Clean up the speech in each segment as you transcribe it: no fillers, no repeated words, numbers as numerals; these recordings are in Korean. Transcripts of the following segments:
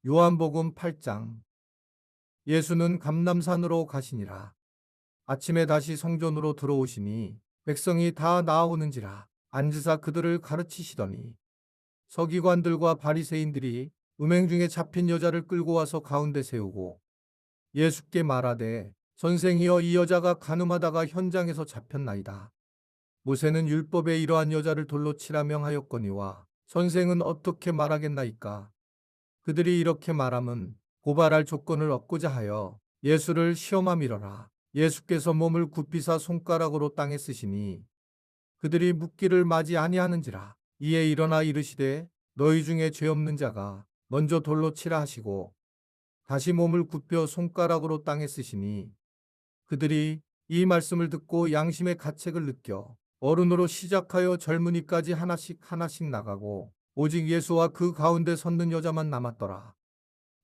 요한복음 8장. 예수는 감람산으로 가시니라. 아침에 다시 성전으로 들어오시니 백성이 다 나아오는지라 앉으사 그들을 가르치시더니 서기관들과 바리새인들이 음행 중에 잡힌 여자를 끌고 와서 가운데 세우고 예수께 말하되 선생이여 이 여자가 간음하다가 현장에서 잡혔나이다. 모세는 율법에 이러한 여자를 돌로 치라 명하였거니와 선생은 어떻게 말하겠나이까. 그들이 이렇게 말함은 고발할 조건을 얻고자 하여 예수를 시험함이러라. 예수께서 몸을 굽히사 손가락으로 땅에 쓰시니 그들이 묻기를 맞이 아니하는지라. 이에 일어나 이르시되 너희 중에 죄 없는 자가 먼저 돌로 치라 하시고 다시 몸을 굽혀 손가락으로 땅에 쓰시니 그들이 이 말씀을 듣고 양심의 가책을 느껴 어른으로 시작하여 젊은이까지 하나씩 하나씩 나가고 오직 예수와 그 가운데 섰는 여자만 남았더라.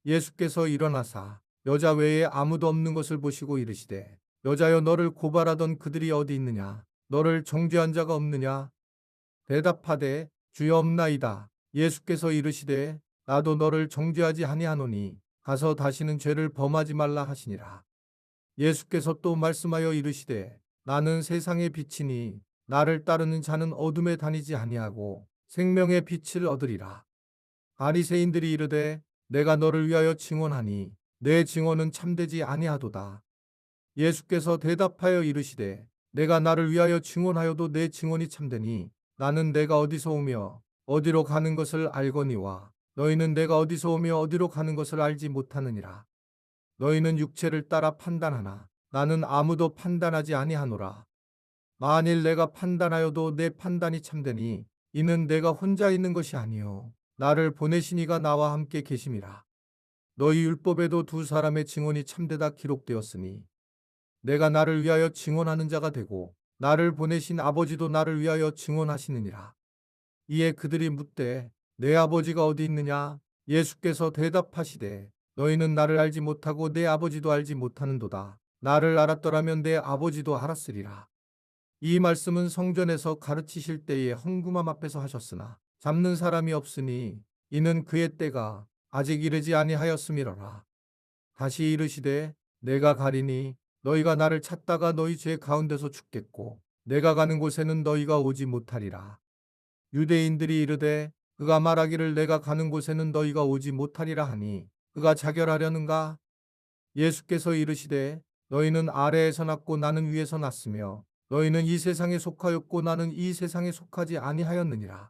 예수께서 일어나사 여자 외에 아무도 없는 것을 보시고 이르시되 여자여 너를 고발하던 그들이 어디 있느냐? 너를 정죄한 자가 없느냐? 대답하되 주여 없나이다. 예수께서 이르시되 나도 너를 정죄하지 아니하노니 가서 다시는 죄를 범하지 말라 하시니라. 예수께서 또 말씀하여 이르시되 나는 세상의 빛이니 나를 따르는 자는 어둠에 다니지 아니하고 생명의 빛을 얻으리라. 바리새인들이 이르되 내가 너를 위하여 증언하니 내 증언은 참되지 아니하도다. 예수께서 대답하여 이르시되 내가 나를 위하여 증언하여도 내 증언이 참되니 나는 내가 어디서 오며 어디로 가는 것을 알거니와 너희는 내가 어디서 오며 어디로 가는 것을 알지 못하느니라. 너희는 육체를 따라 판단하나 나는 아무도 판단하지 아니하노라. 만일 내가 판단하여도 내 판단이 참되니 이는 내가 혼자 있는 것이 아니요 나를 보내신 이가 나와 함께 계심이라. 너희 율법에도 두 사람의 증언이 참되다 기록되었으니 내가 나를 위하여 증언하는 자가 되고 나를 보내신 아버지도 나를 위하여 증언하시느니라. 이에 그들이 묻되 내 아버지가 어디 있느냐? 예수께서 대답하시되 너희는 나를 알지 못하고 내 아버지도 알지 못하는도다. 나를 알았더라면 내 아버지도 알았으리라. 이 말씀은 성전에서 가르치실 때에 헌금함 앞에서 하셨으나 잡는 사람이 없으니 이는 그의 때가 아직 이르지 아니하였음이로라. 다시 이르시되 내가 가리니 너희가 나를 찾다가 너희 죄 가운데서 죽겠고 내가 가는 곳에는 너희가 오지 못하리라. 유대인들이 이르되 그가 말하기를 내가 가는 곳에는 너희가 오지 못하리라 하니 그가 자결하려는가? 예수께서 이르시되 너희는 아래에서 났고 나는 위에서 났으며 너희는 이 세상에 속하였고 나는 이 세상에 속하지 아니하였느니라.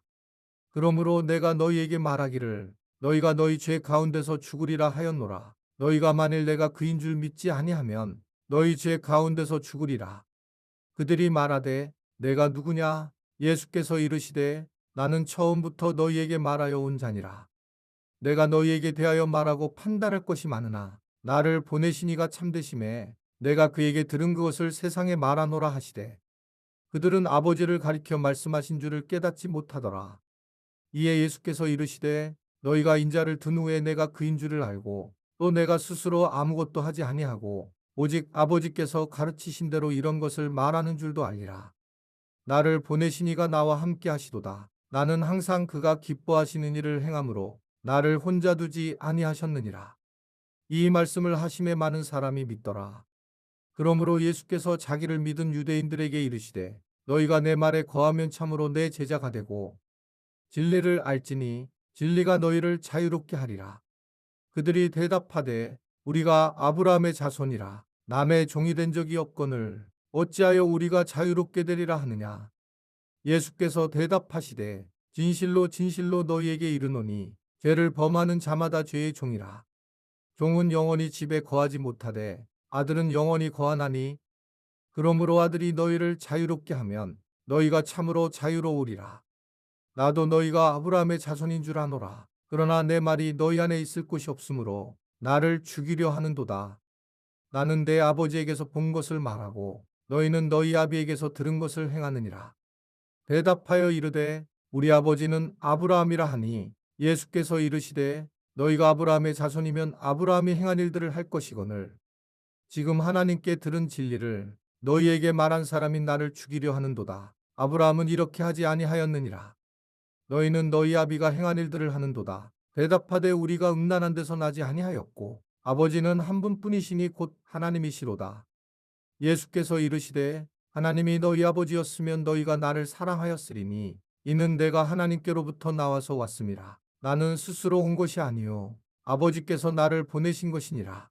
그러므로 내가 너희에게 말하기를 너희가 너희 죄 가운데서 죽으리라 하였노라. 너희가 만일 내가 그인 줄 믿지 아니하면 너희 죄 가운데서 죽으리라. 그들이 말하되 내가 누구냐? 예수께서 이르시되 나는 처음부터 너희에게 말하여 온 자니라. 내가 너희에게 대하여 말하고 판단할 것이 많으나 나를 보내신 이가 참되심에 내가 그에게 들은 그것을 세상에 말하노라 하시되 그들은 아버지를 가리켜 말씀하신 줄을 깨닫지 못하더라. 이에 예수께서 이르시되 너희가 인자를 든 후에 내가 그인 줄을 알고 또 내가 스스로 아무것도 하지 아니하고 오직 아버지께서 가르치신 대로 이런 것을 말하는 줄도 알리라. 나를 보내신 이가 나와 함께 하시도다. 나는 항상 그가 기뻐하시는 일을 행함으로 나를 혼자 두지 아니하셨느니라. 이 말씀을 하심에 많은 사람이 믿더라. 그러므로 예수께서 자기를 믿은 유대인들에게 이르시되 너희가 내 말에 거하면 참으로 내 제자가 되고 진리를 알지니 진리가 너희를 자유롭게 하리라. 그들이 대답하되 우리가 아브라함의 자손이라 남의 종이 된 적이 없거늘 어찌하여 우리가 자유롭게 되리라 하느냐. 예수께서 대답하시되 진실로 진실로 너희에게 이르노니 죄를 범하는 자마다 죄의 종이라. 종은 영원히 집에 거하지 못하되 아들은 영원히 거하나니 그러므로 아들이 너희를 자유롭게 하면 너희가 참으로 자유로우리라. 나도 너희가 아브라함의 자손인 줄 아노라. 그러나 내 말이 너희 안에 있을 곳이 없으므로 나를 죽이려 하는도다. 나는 내 아버지에게서 본 것을 말하고 너희는 너희 아비에게서 들은 것을 행하느니라. 대답하여 이르되 우리 아버지는 아브라함이라 하니 예수께서 이르시되 너희가 아브라함의 자손이면 아브라함이 행한 일들을 할 것이거늘 지금 하나님께 들은 진리를 너희에게 말한 사람이 나를 죽이려 하는도다. 아브라함은 이렇게 하지 아니하였느니라. 너희는 너희 아비가 행한 일들을 하는도다. 대답하되 우리가 음란한 데서 나지 아니하였고 아버지는 한 분뿐이시니 곧 하나님이시로다. 예수께서 이르시되 하나님이 너희 아버지였으면 너희가 나를 사랑하였으리니 이는 내가 하나님께로부터 나와서 왔음이라. 나는 스스로 온 것이 아니요 아버지께서 나를 보내신 것이니라.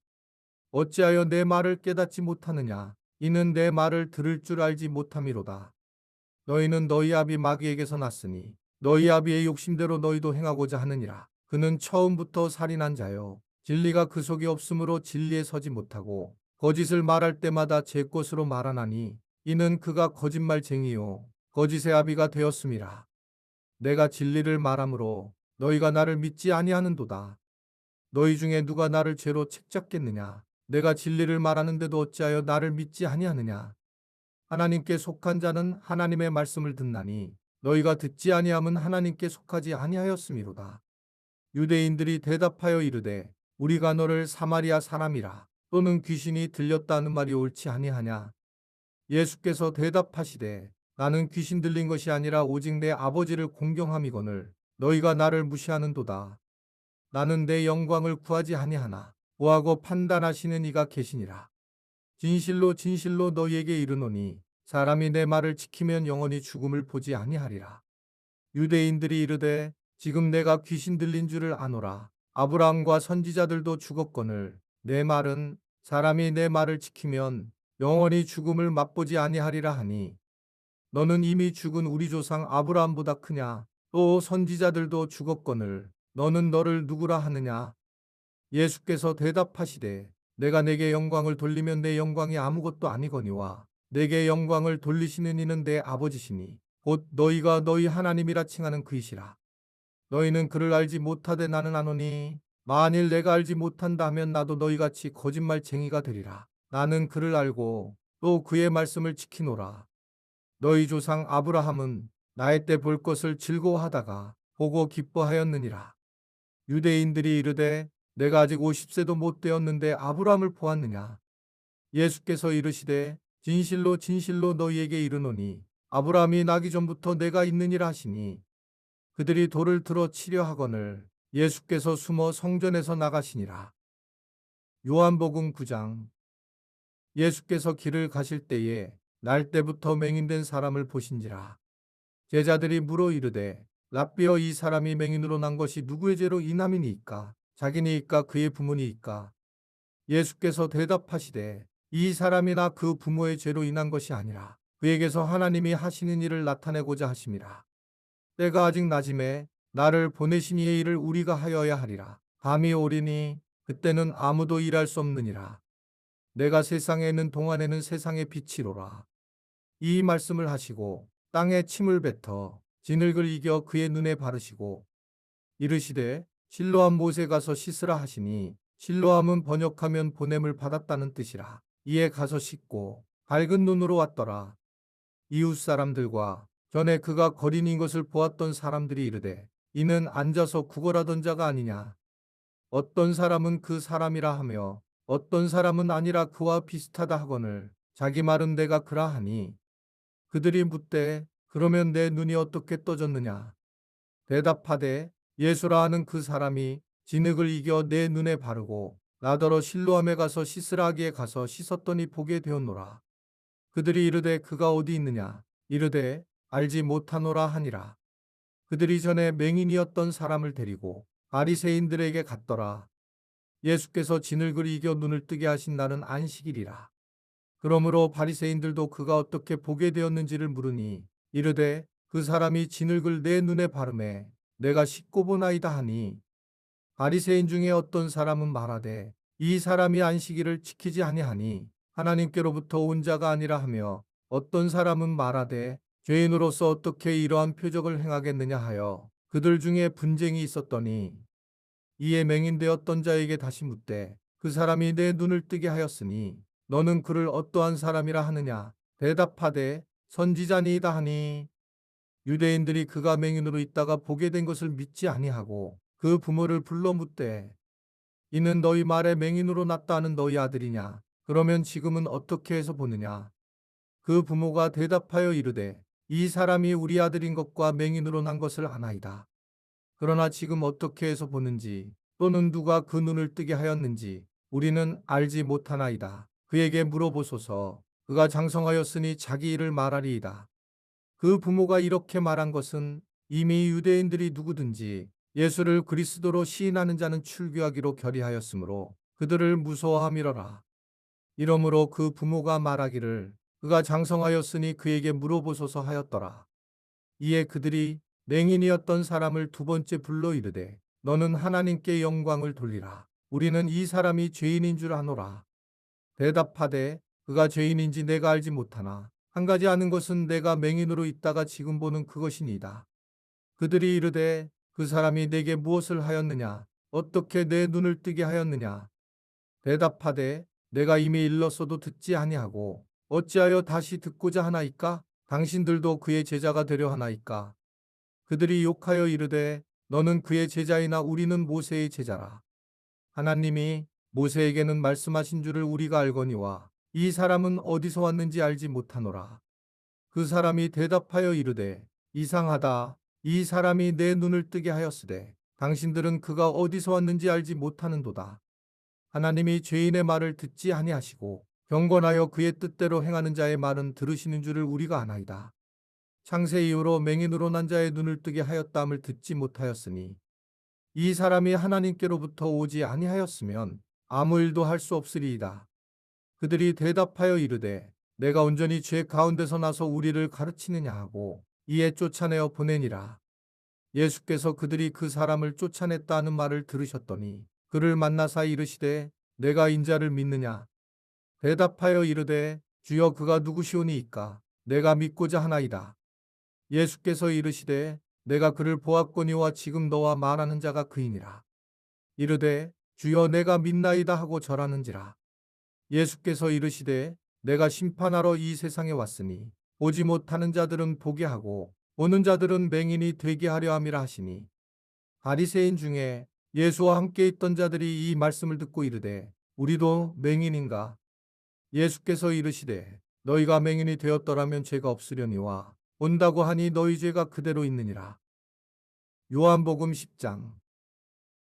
어찌하여 내 말을 깨닫지 못하느냐? 이는 내 말을 들을 줄 알지 못함이로다. 너희는 너희 아비 마귀에게서 났으니 너희 아비의 욕심대로 너희도 행하고자 하느니라. 그는 처음부터 살인한 자요 진리가 그 속에 없으므로 진리에 서지 못하고 거짓을 말할 때마다 제 것으로 말하나니 이는 그가 거짓말쟁이요 거짓의 아비가 되었음이라. 내가 진리를 말하므로 너희가 나를 믿지 아니하는도다. 너희 중에 누가 나를 죄로 책잡겠느냐? 내가 진리를 말하는데도 어찌하여 나를 믿지 아니하느냐? 하나님께 속한 자는 하나님의 말씀을 듣나니 너희가 듣지 아니함은 하나님께 속하지 아니하였음이로다. 유대인들이 대답하여 이르되 우리가 너를 사마리아 사람이라 또는 귀신이 들렸다는 말이 옳지 아니하냐? 예수께서 대답하시되 나는 귀신 들린 것이 아니라 오직 내 아버지를 공경함이거늘 너희가 나를 무시하는도다. 나는 내 영광을 구하지 아니하나 보하고 판단하시는 이가 계시니라. 진실로 진실로 너희에게 이르노니 사람이 내 말을 지키면 영원히 죽음을 보지 아니하리라. 유대인들이 이르되 지금 내가 귀신 들린 줄을 아노라. 아브라함과 선지자들도 죽었거늘 내 말은 사람이 내 말을 지키면 영원히 죽음을 맛보지 아니하리라 하니 너는 이미 죽은 우리 조상 아브라함보다 크냐? 또 선지자들도 죽었거늘 너는 너를 누구라 하느냐? 예수께서 대답하시되 내가 내게 영광을 돌리면 내 영광이 아무것도 아니거니와 내게 영광을 돌리시는 이는 내 아버지시니 곧 너희가 너희 하나님이라 칭하는 그이시라. 너희는 그를 알지 못하되 나는 아노니 만일 내가 알지 못한다 하면 나도 너희같이 거짓말쟁이가 되리라. 나는 그를 알고 또 그의 말씀을 지키노라. 너희 조상 아브라함은 나의 때 볼 것을 즐거워하다가 보고 기뻐하였느니라. 유대인들이 이르되 내가 아직 50세도 못 되었는데 아브라함을 보았느냐? 예수께서 이르시되 진실로 진실로 너희에게 이르노니 아브라함이 나기 전부터 내가 있느니라 하시니 그들이 돌을 들어 치려 하거늘 예수께서 숨어 성전에서 나가시니라. 요한복음 9장. 예수께서 길을 가실 때에 날 때부터 맹인된 사람을 보신지라. 제자들이 물어 이르되 랍비여 이 사람이 맹인으로 난 것이 누구의 죄로 인함이니이까 자기니이까 그의 부모니이까. 예수께서 대답하시되 이 사람이나 그 부모의 죄로 인한 것이 아니라 그에게서 하나님이 하시는 일을 나타내고자 하심이라. 때가 아직 낮음에 나를 보내신 이의 일을 우리가 하여야 하리라. 밤이 오리니 그때는 아무도 일할 수 없느니라. 내가 세상에 있는 동안에는 세상의 빛이로라. 이 말씀을 하시고 땅에 침을 뱉어 진흙을 이겨 그의 눈에 바르시고 이르시되 실로암 못에 가서 씻으라 하시니 실로암은 번역하면 보냄을 받았다는 뜻이라. 이에 가서 씻고 밝은 눈으로 왔더라. 이웃 사람들과 전에 그가 거린인 것을 보았던 사람들이 이르되 이는 앉아서 구걸하던 자가 아니냐. 어떤 사람은 그 사람이라 하며 어떤 사람은 아니라 그와 비슷하다 하거늘 자기 말은 내가 그라 하니 그들이 묻되 그러면 내 눈이 어떻게 떠졌느냐. 대답하되 예수라 하는 그 사람이 진흙을 이겨 내 눈에 바르고 나더러 실로암에 가서 씻으라 하기에 가서 씻었더니 보게 되었노라. 그들이 이르되 그가 어디 있느냐. 이르되 알지 못하노라 하니라. 그들이 전에 맹인이었던 사람을 데리고 바리새인들에게 갔더라. 예수께서 진흙을 이겨 눈을 뜨게 하신 날은 안식일이라. 그러므로 바리새인들도 그가 어떻게 보게 되었는지를 물으니 이르되 그 사람이 진흙을 내 눈에 바르매 내가 씻고 보나이다 하니 바리새인 중에 어떤 사람은 말하되 이 사람이 안식일을 지키지 아니하니 하나님께로부터 온 자가 아니라 하며 어떤 사람은 말하되 죄인으로서 어떻게 이러한 표적을 행하겠느냐 하여 그들 중에 분쟁이 있었더니 이에 맹인되었던 자에게 다시 묻되 그 사람이 내 눈을 뜨게 하였으니 너는 그를 어떠한 사람이라 하느냐. 대답하되 선지자니이다 하니 유대인들이 그가 맹인으로 있다가 보게 된 것을 믿지 아니하고 그 부모를 불러 묻되 이는 너희 말에 맹인으로 났다 하는 너희 아들이냐. 그러면 지금은 어떻게 해서 보느냐. 그 부모가 대답하여 이르되 이 사람이 우리 아들인 것과 맹인으로 난 것을 아나이다. 그러나 지금 어떻게 해서 보는지 또는 누가 그 눈을 뜨게 하였는지 우리는 알지 못하나이다. 그에게 물어보소서. 그가 장성하였으니 자기 일을 말하리이다. 그 부모가 이렇게 말한 것은 이미 유대인들이 누구든지 예수를 그리스도로 시인하는 자는 출교하기로 결의하였으므로 그들을 무서워함이러라. 이러므로 그 부모가 말하기를 그가 장성하였으니 그에게 물어보소서 하였더라. 이에 그들이 맹인이었던 사람을 두 번째 불러 이르되 너는 하나님께 영광을 돌리라. 우리는 이 사람이 죄인인 줄 아노라. 대답하되 그가 죄인인지 내가 알지 못하나 한 가지 아는 것은 내가 맹인으로 있다가 지금 보는 그것이니이다. 그들이 이르되 그 사람이 내게 무엇을 하였느냐? 어떻게 내 눈을 뜨게 하였느냐? 대답하되 내가 이미 일렀어도 듣지 아니하고 어찌하여 다시 듣고자 하나이까? 당신들도 그의 제자가 되려 하나이까? 그들이 욕하여 이르되 너는 그의 제자이나 우리는 모세의 제자라. 하나님이 모세에게는 말씀하신 줄을 우리가 알거니와 이 사람은 어디서 왔는지 알지 못하노라. 그 사람이 대답하여 이르되 이상하다. 이 사람이 내 눈을 뜨게 하였으되 당신들은 그가 어디서 왔는지 알지 못하는도다. 하나님이 죄인의 말을 듣지 아니하시고 경건하여 그의 뜻대로 행하는 자의 말은 들으시는 줄을 우리가 아나이다. 창세 이후로 맹인으로 난 자의 눈을 뜨게 하였다함을 듣지 못하였으니 이 사람이 하나님께로부터 오지 아니하였으면 아무 일도 할 수 없으리이다. 그들이 대답하여 이르되 내가 온전히 죄 가운데서 나서 우리를 가르치느냐 하고 이에 쫓아내어 보내니라. 예수께서 그들이 그 사람을 쫓아냈다 하는 말을 들으셨더니 그를 만나사 이르시되 내가 인자를 믿느냐? 대답하여 이르되 주여 그가 누구시오니이까? 내가 믿고자 하나이다. 예수께서 이르시되 내가 그를 보았거니와 지금 너와 말하는 자가 그이니라. 이르되 주여 내가 믿나이다 하고 절하는지라. 예수께서 이르시되 내가 심판하러 이 세상에 왔으니 보지 못하는 자들은 보게 하고 보는 자들은 맹인이 되게 하려 함이라 하시니 바리새인 중에 예수와 함께 있던 자들이 이 말씀을 듣고 이르되 우리도 맹인인가? 예수께서 이르시되 너희가 맹인이 되었더라면 죄가 없으려니와 온다고 하니 너희 죄가 그대로 있느니라. 요한복음 10장.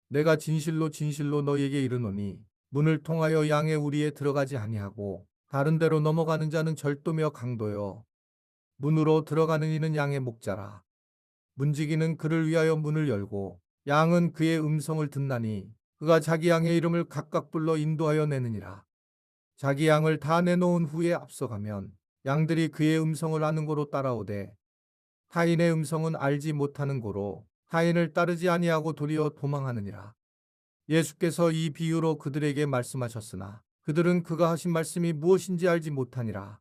내가 진실로 진실로 너희에게 이르노니 문을 통하여 양의 우리에 들어가지 아니하고 다른 데로 넘어가는 자는 절도며 강도요 문으로 들어가는 이는 양의 목자라. 문지기는 그를 위하여 문을 열고 양은 그의 음성을 듣나니 그가 자기 양의 이름을 각각 불러 인도하여 내느니라. 자기 양을 다 내놓은 후에 앞서가면 양들이 그의 음성을 아는 고로 따라오되 타인의 음성은 알지 못하는 고로 타인을 따르지 아니하고 도리어 도망하느니라. 예수께서 이 비유로 그들에게 말씀하셨으나 그들은 그가 하신 말씀이 무엇인지 알지 못하니라.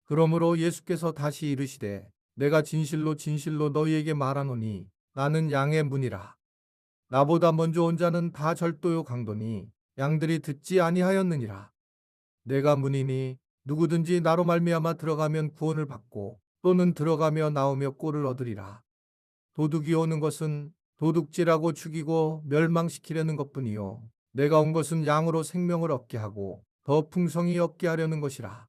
그러므로 예수께서 다시 이르시되 내가 진실로 진실로 너희에게 말하노니 나는 양의 문이라. 나보다 먼저 온 자는 다 절도요 강도니 양들이 듣지 아니하였느니라. 내가 문이니 누구든지 나로 말미암아 들어가면 구원을 받고 또는 들어가며 나오며 꼴을 얻으리라. 도둑이 오는 것은 도둑질하고 죽이고 멸망시키려는 것뿐이요 내가 온 것은 양으로 생명을 얻게 하고 더 풍성히 얻게 하려는 것이라.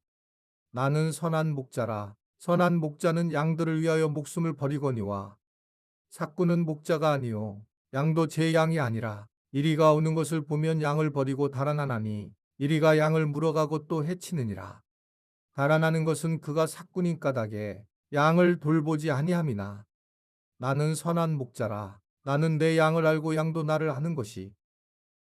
나는 선한 목자라. 선한 목자는 양들을 위하여 목숨을 버리거니와 삭구는 목자가 아니요 양도 제 양이 아니라 이리가 오는 것을 보면 양을 버리고 달아나나니 이리가 양을 물어가고 또 해치느니라. 달아나는 것은 그가 삭군인 까닭에 양을 돌보지 아니함이나 나는 선한 목자라. 나는 내 양을 알고 양도 나를 아는 것이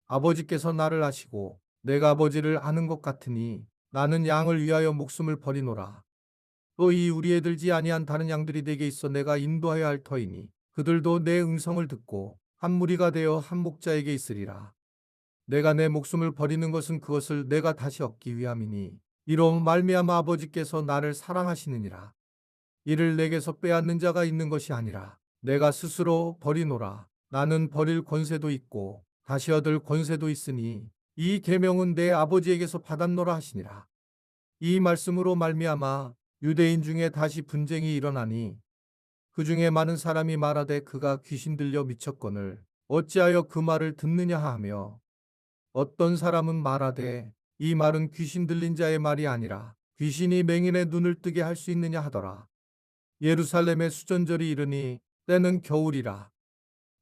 아버지께서 나를 아시고 내가 아버지를 아는 것 같으니 나는 양을 위하여 목숨을 버리노라. 또 이 우리에 들지 아니한 다른 양들이 내게 있어 내가 인도하여 할 터이니 그들도 내 음성을 듣고 한 무리가 되어 한 목자에게 있으리라. 내가 내 목숨을 버리는 것은 그것을 내가 다시 얻기 위함이니 이로 말미암아 아버지께서 나를 사랑하시느니라. 이를 내게서 빼앗는 자가 있는 것이 아니라 내가 스스로 버리노라. 나는 버릴 권세도 있고 다시 얻을 권세도 있으니 이 계명은 내 아버지에게서 받았노라 하시니라. 이 말씀으로 말미암아 유대인 중에 다시 분쟁이 일어나니 그 중에 많은 사람이 말하되 그가 귀신 들려 미쳤거늘 어찌하여 그 말을 듣느냐 하며 어떤 사람은 말하되 이 말은 귀신 들린 자의 말이 아니라 귀신이 맹인의 눈을 뜨게 할 수 있느냐 하더라. 예루살렘의 수전절이 이르니 때는 겨울이라.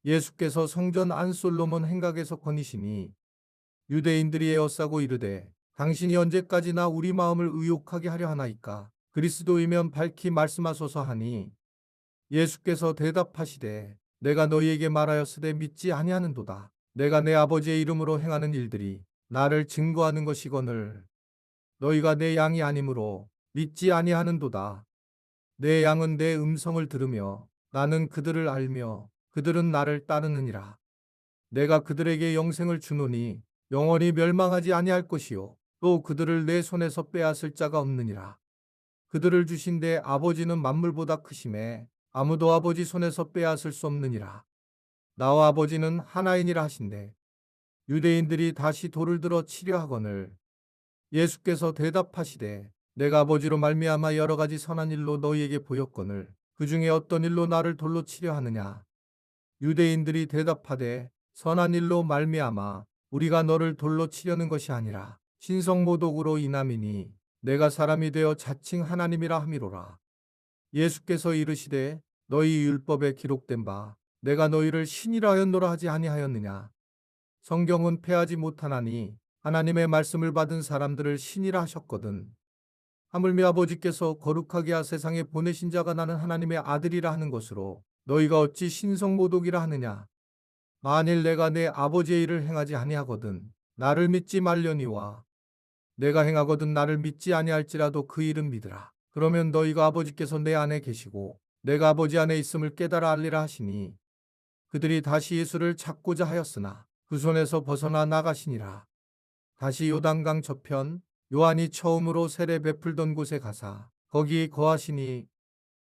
예수께서 성전 안 솔로몬 행각에서 거니시니 유대인들이 에워싸고 이르되 당신이 언제까지나 우리 마음을 의혹하게 하려 하나이까? 그리스도이면 밝히 말씀하소서 하니 예수께서 대답하시되 내가 너희에게 말하였으되 믿지 아니하는도다. 내가 내 아버지의 이름으로 행하는 일들이 나를 증거하는 것이거늘 너희가 내 양이 아니므로 믿지 아니하는도다. 내 양은 내 음성을 들으며 나는 그들을 알며 그들은 나를 따르느니라. 내가 그들에게 영생을 주노니 영원히 멸망하지 아니할 것이요 또 그들을 내 손에서 빼앗을 자가 없느니라. 그들을 주신 내 아버지는 만물보다 크심에 아무도 아버지 손에서 빼앗을 수 없느니라. 나와 아버지는 하나이니라 하신대 유대인들이 다시 돌을 들어 치려 하거늘 예수께서 대답하시되 내가 아버지로 말미암아 여러 가지 선한 일로 너희에게 보였거늘 그 중에 어떤 일로 나를 돌로 치려 하느냐. 유대인들이 대답하되 선한 일로 말미암아 우리가 너를 돌로 치려는 것이 아니라 신성모독으로 인함이니 내가 사람이 되어 자칭 하나님이라 함이로라. 예수께서 이르시되 너희 율법에 기록된 바 내가 너희를 신이라 하였노라 하지 아니하였느냐. 성경은 패하지 못하나니 하나님의 말씀을 받은 사람들을 신이라 하셨거든. 하물며 아버지께서 거룩하게 하 세상에 보내신 자가 나는 하나님의 아들이라 하는 것으로 너희가 어찌 신성모독이라 하느냐. 만일 내가 내 아버지의 일을 행하지 아니하거든 나를 믿지 말려니와 내가 행하거든 나를 믿지 아니할지라도 그 일은 믿으라. 그러면 너희가 아버지께서 내 안에 계시고 내가 아버지 안에 있음을 깨달아 알리라 하시니 그들이 다시 예수를 찾고자 하였으나 그 손에서 벗어나 나가시니라. 다시 요단강 저편 요한이 처음으로 세례 베풀던 곳에 가사 거기 거하시니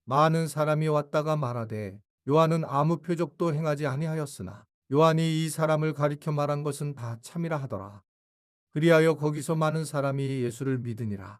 많은 사람이 왔다가 말하되 요한은 아무 표적도 행하지 아니하였으나 요한이 이 사람을 가리켜 말한 것은 다 참이라 하더라. 그리하여 거기서 많은 사람이 예수를 믿으니라.